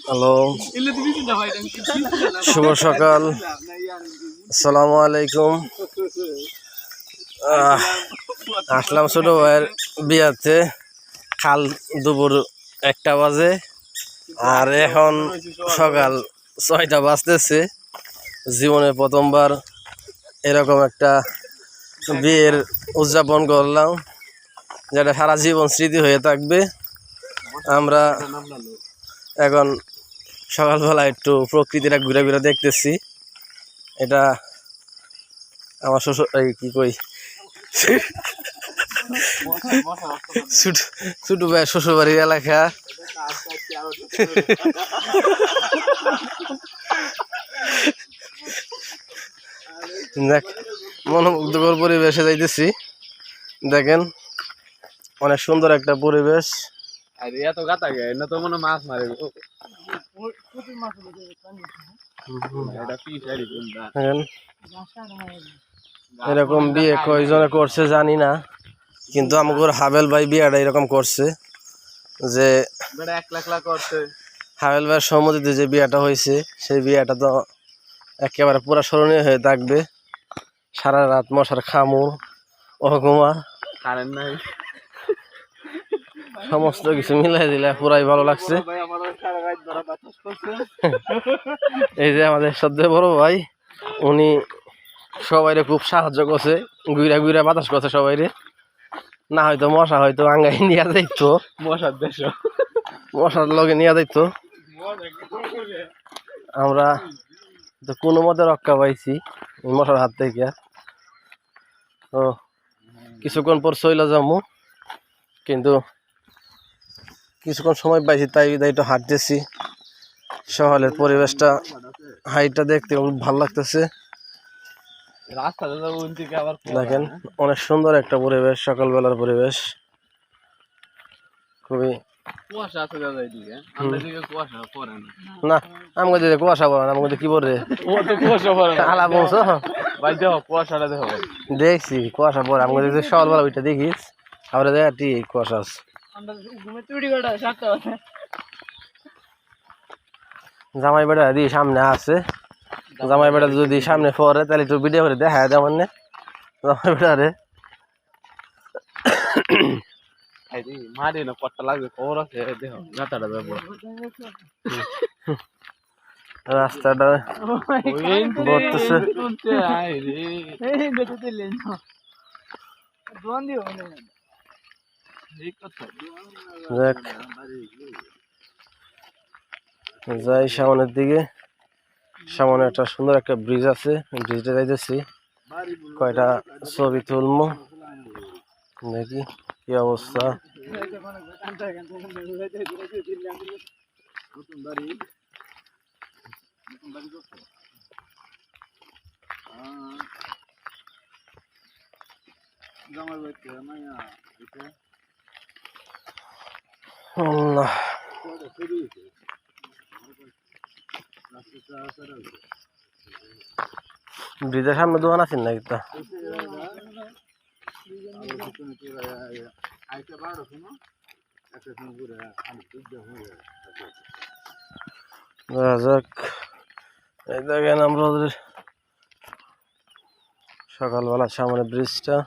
Hello, শুভ সকাল, আসসালামু আলাইকুম। আসলাম ছোট ভাইয়ের বিয়াতে, কাল দুপুর 1টা বাজে আর এখন সকাল 6টা বাজতেছে। জীবনে প্রথমবার এরকম একটা বিয়ের উদযাপন করলাম, যেটা সারা জীবন স্মৃতি হয়ে থাকবে। আমরা এখন সকালবেলা একটু প্রকৃতিটা ঘুরে ঘুরে দেখতেছি। এটা আমার শ্বশুর কি কই ছোট ভাই শ্বশুর বাড়ির এলাকা। দেখ, মনোমুগ্ধকর পরিবেশে যাইতেছি। দেখেন, অনেক সুন্দর একটা পরিবেশ। এত গাতা গে না তো মনে মাছ মারে এরকম বিয়ে কয়জনে করছে জানি না, কিন্তু আমাদের হাবেল ভাই বিয়েটা এরকম করছে যে 1 লাখ করছে। হাবেল ভাইয়ের সম্মতিতে যে বিয়েটা হয়েছে, সেই বিয়েটা তো একেবারে পুরা স্মরণীয় হয়ে থাকবে। সারা রাত মশার খামু অঘুমা কারেন্ট নাই, সমস্ত কিছু মিলাই দিলে পুরাই ভালো লাগছে। এই যে আমাদের সবচেয়ে বড় ভাই, উনি সবাইরে খুব সাহায্য করছে, ঘুরা ঘুরা বাতাস করছে সবাইরে। না হয়তো মশা হয়তো আঙ্গাই নিয়ে যাইতো, মশার দেশ মশার লগে নিয়ে যাইতো। আমরা তো কোনো মতে রক্ষা পাইছি এই মশার হাত থেকে। ও কিছুক্ষণ পর চলে যাবো, কিন্তু কিছুক্ষণ সময় পাইছি, তাই একটু হাঁটতেছি। সকালের পরিবেশটা হাইটটা দেখতে খুব ভালো লাগতেছে। দেখেন, অনেক সুন্দর একটা পরিবেশ, সকালবেলার পরিবেশ। খুবই কুয়াশা আছে দাদা এদিকে, আমাদের দিকে কুয়াশা পড়ে না, আমাকে দিকে কুয়াশা পড়ে না, আমাকে কি পড়ে ও তো কুয়াশা পড়ে না। আলা বলছো ভাই দেখো কুয়াশাটা দেখো, দেখছি কুয়াশা পড়ে। আমাকে দিকে সকালবেলা ওইটা দেখিস, আমরা দেখা ঠিক কুয়াশা আছে। জামাই বেটা দি সামনে আছে, জামাই বেটা যদি সামনে পড়ে তাহলে একটু ভিডিও করে দেখা যেমন না জামাই বেটা রে। মারি না কটটা লাগবে, খবর আছে দেখো গাতাটা যাবো রাস্তাটা বলতেছে যাই সামনের দিকে। সামনে একটা সুন্দর একটা ব্রিজ আছে, ব্রিজটা যাইতেছি, কয়টা ছবি তুলবো, দেখি কি অবস্থা। আল্লাহ, ব্রিজের সামনে দোকান আছে নাকি? তা যাক, এই দেখেন আমরা সকালবেলা সামনে ব্রিজটা।